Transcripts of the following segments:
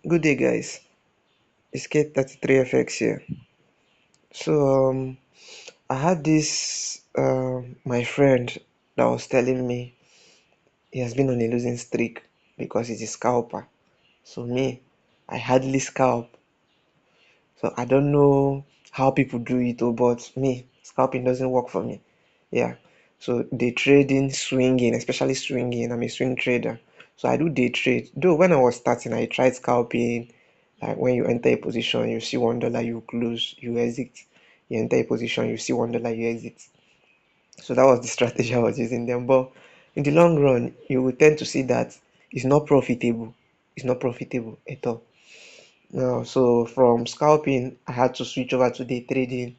Good day, guys. It's K33FX here. So, I had this my friend that was telling me he has been on a losing streak because he's a scalper. So me, I hardly scalp. So I don't know how people do it, but me, scalping doesn't work for me. Yeah. So day trading, swinging, especially swinging. I'm a swing trader. So I do day trade. Though when I was starting, I tried scalping. Like when you enter a position, you see $1, you close, you exit. You enter a position, you see $1, you exit. So that was the strategy I was using then. But in the long run, you will tend to see that it's not profitable. It's not profitable at all. Now, so from scalping, I had to switch over to day trading.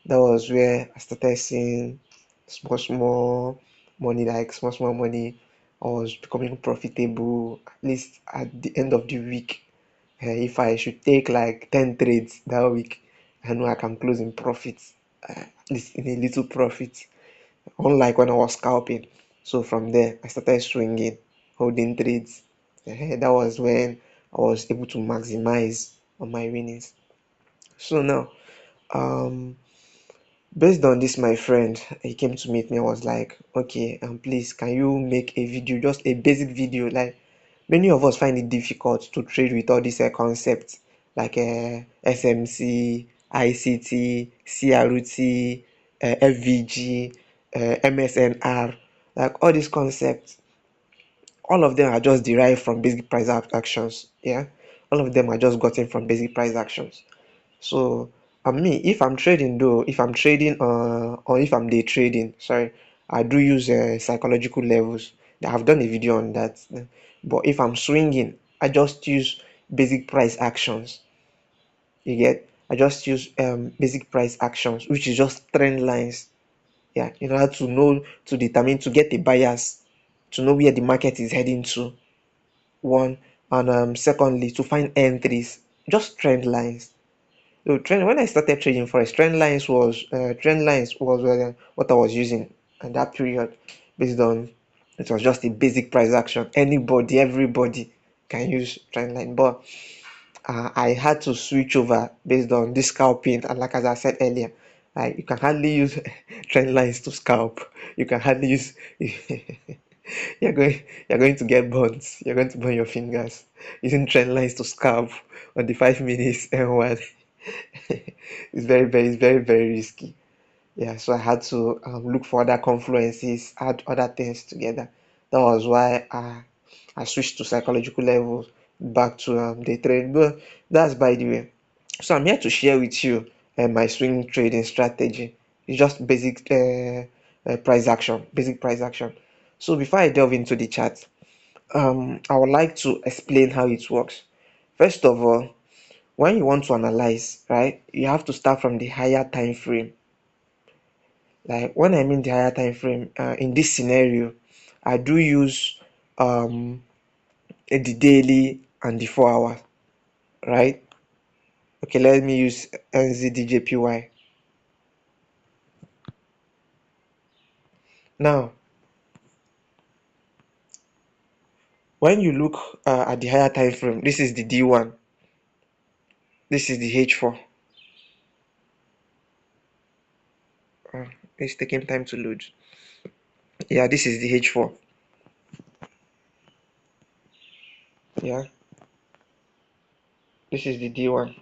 That was where I started seeing small, small money, like small money. I was becoming profitable, at least at the end of the week. If I should take like 10 trades that week, I know I can close in profit, at least in a little profit, unlike when I was scalping. So from there, I started swinging, holding trades. That was when I was able to maximize on my winnings. So now, um, based on this, my friend, he came to meet me. I was like, okay, please, can you make a video, just a basic video? Like many of us find it difficult to trade with all these concepts like SMC, ICT, CRT, FVG, MSNR, like all these concepts. All of them are just derived from basic price actions. Yeah, all of them are just gotten from basic price actions. So me, if I'm trading though, if I'm trading or if I'm day trading, sorry, I do use psychological levels. I've done a video on that. But if I'm swinging, I just use basic price actions. You get? I just use basic price actions, which is just trend lines. Yeah, in order to know, to determine, to get a bias, to know where the market is heading to. One, and secondly, to find entries, just trend lines. So trend when I started trading forex, trend lines was what I was using at that period, based on it was just a basic price action. Anybody, everybody can use trend line, but I had to switch over based on this scalping. And like as I said earlier, like you can hardly use trend lines to scalp. You can hardly use. You're going to get burns. You're going to burn your fingers using trend lines to scalp on the 5 minutes and one. It's very risky. Yeah, so I had to look for other confluences, add other things together. That was why I switched to psychological levels back to day trade. But that's by the way. So I'm here to share with you my swing trading strategy. It's just basic price action, basic price action. So before I delve into the chart, I would like to explain how it works. First of all, when you want to analyze, right, you have to start from the higher time frame. Like when I mean the higher time frame, in this scenario, I do use the daily and the 4 hour, right? Okay, let me use NZDJPY. Now, when you look at the higher time frame, this is the D1, this is the H4. It's taking time to load. Yeah, this is the H4. Yeah, this is the D1.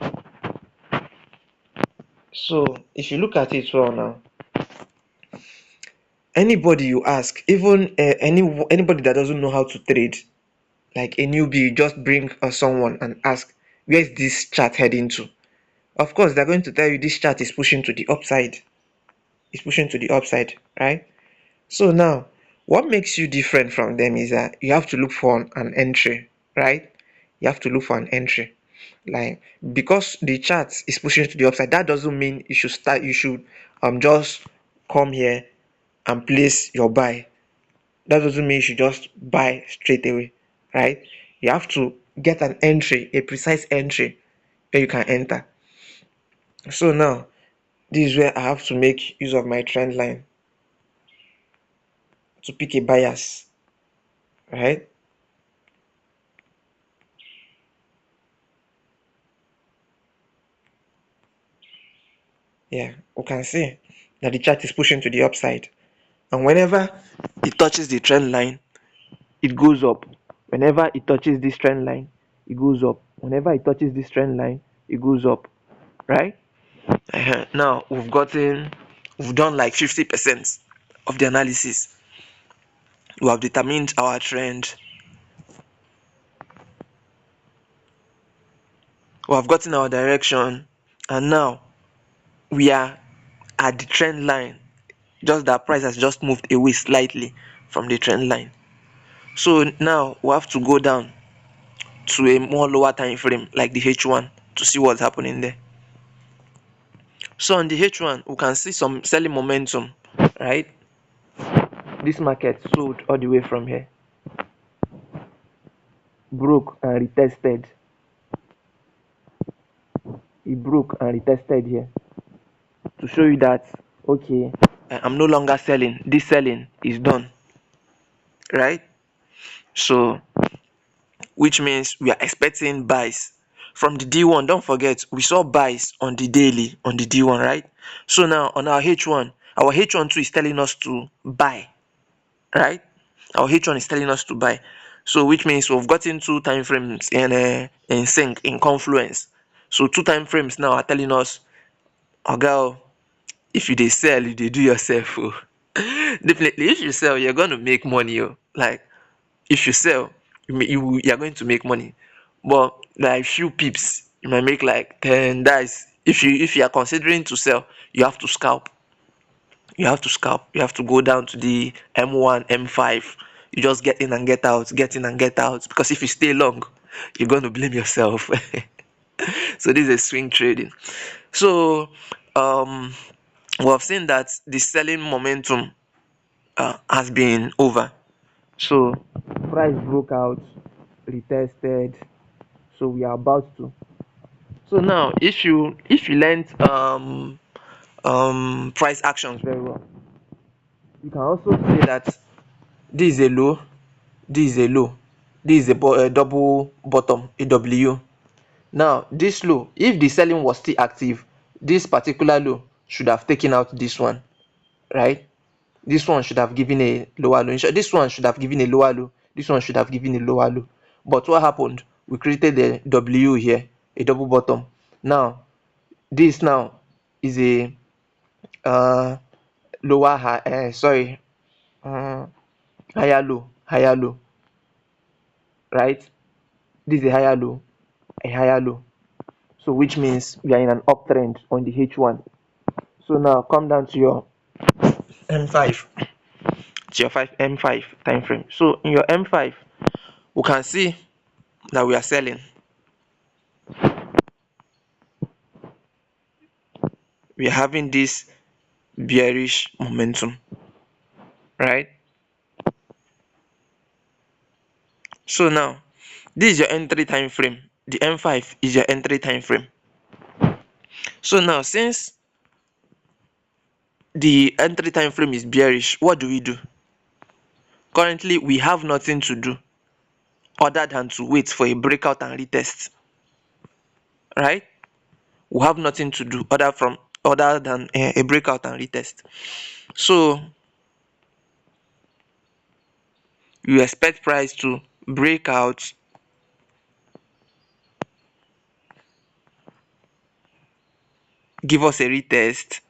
So if you look at it well now, anybody you ask, even anybody that doesn't know how to trade, like a newbie, you just bring someone and ask, where is this chart heading to? Of course, they're going to tell you this chart is pushing to the upside. It's pushing to the upside, right? So now, what makes you different from them is that you have to look for an entry, right? You have to look for an entry. Like because the chart is pushing to the upside, that doesn't mean you should start. You should just come here and place your buy. That doesn't mean you should just buy straight away, right? You have to get an entry, a precise entry where you can enter. So now, this is where I have to make use of my trend line to pick a bias, right? Yeah, we can see that the chart is pushing to the upside. And whenever it touches the trend line, it goes up. Whenever it touches this trend line, it goes up. Whenever it touches this trend line, it goes up. Right? Now we've done like 50% of the analysis. We have determined our trend. We have gotten our direction, and now we are at the trend line. Just that price has just moved away slightly from the trend line. So now we have to go down to a more lower time frame like the H1 to see what's happening there. So on the H1, we can see some selling momentum, right? This market sold all the way from here, broke and retested. It broke and retested here to show you that, okay, I'm no longer selling. This selling is done, right? So which means we are expecting buys from the D1. Don't forget, we saw buys on the daily on the D1, right? So now on our H1 too is telling us to buy, right? Our H1 is telling us to buy. So which means we've gotten two time frames in sync, in confluence. So two time frames now are telling us, oga, if you dey sell, you dey do yourself. Oh. Definitely, if you sell, you're going to make money. Oh. Like, if you sell, you're going to make money. But like few pips, you might make like 10. That's if you are considering to sell, you have to scalp. You have to scalp. You have to go down to the M1, M5. You just get in and get out, get in and get out. Because if you stay long, you're going to blame yourself. So this is swing trading. So we have seen that the selling momentum has been over. So price broke out, retested. So we are about to. So now, if you learned price actions very well, you can also say that this is a low, this is a low, this is a double bottom, a W. Now this low, if the selling was still active, this particular low should have taken out this one, right? This one should have given a lower low. This one should have given a lower low. This one should have given a lower low. But what happened? We created a W here, a double bottom. Now this now is a uh, lower high. Uh, higher low, right? This is a higher low. So which means we are in an uptrend on the H1. So now come down to your M5, to your M5 time frame. So in your M5, we can see that we are selling. We are having this bearish momentum, right? So now this is your entry time frame. The M5 is your entry time frame. So now since the entry time frame is bearish, what do? Currently we have nothing to do other than to wait for a breakout and retest, right? We have nothing to do other than a breakout and retest. So you expect price to break out, give us a retest.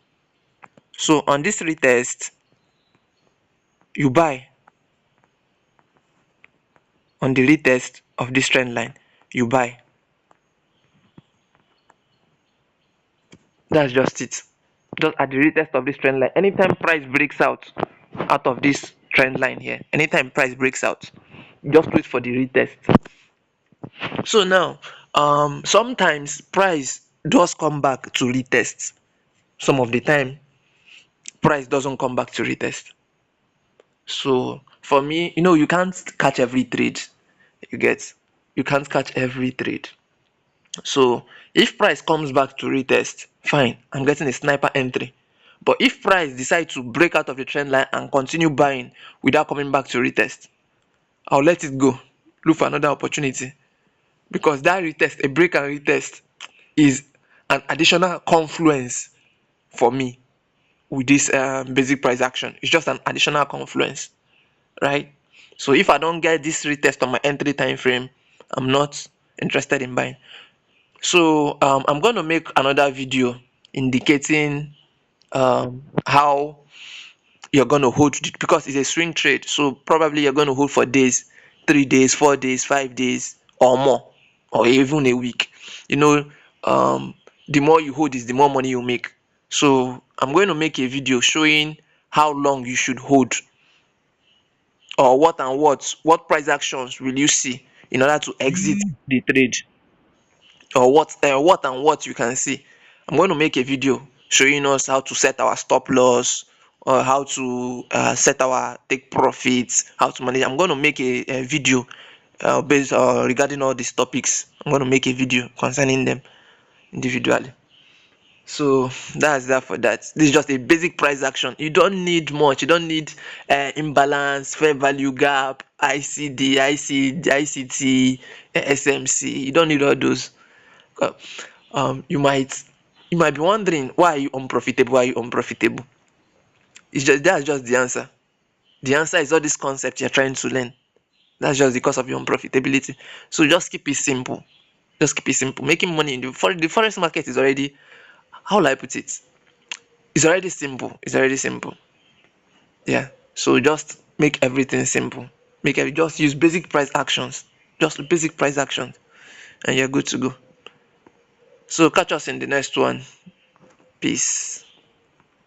So on this retest, you buy. On the retest of this trend line, you buy. That's just it. Just at the retest of this trend line, anytime price breaks out of this trend line here, anytime price breaks out, just wait for the retest. So now sometimes price does come back to retest. Some of the time price doesn't come back to retest. So for me, you can't catch every trade. You can't catch every trade. So if price comes back to retest, fine, I'm getting a sniper entry. But if price decides to break out of the trend line and continue buying without coming back to retest, I'll let it go, look for another opportunity. Because that retest, a break and retest, is an additional confluence for me with this basic price action. It's just an additional confluence, right? So if I don't get this retest on my entry time frame, I'm not interested in buying. So I'm going to make another video indicating how you're going to hold it, because it's a swing trade. So probably you're going to hold for days, 3 days, 4 days, 5 days, or more, or even a week. You know, the more you hold is the more money you make. So I'm going to make a video showing how long you should hold, or what price actions will you see in order to exit the trade, or what and what you can see. I'm going to make a video showing us how to set our stop loss, or how to set our take profits, how to manage. I'm going to make a video based regarding all these topics. I'm going to make a video concerning them individually. So that's that for that. This is just a basic price action. You don't need much. You don't need imbalance, fair value gap, ICD, ICT, SMC. You don't need all those. Uh, you might be wondering, why are you unprofitable? Why are you unprofitable? That's just the answer. The answer is all this concept you're trying to learn. That's just because of your unprofitability. So just keep it simple. Just keep it simple. Making money in the forex market is already, how will I put it? It's already simple. It's already simple. Yeah. So just make everything simple. Just use basic price actions. Just basic price actions, and you're good to go. So catch us in the next one. Peace.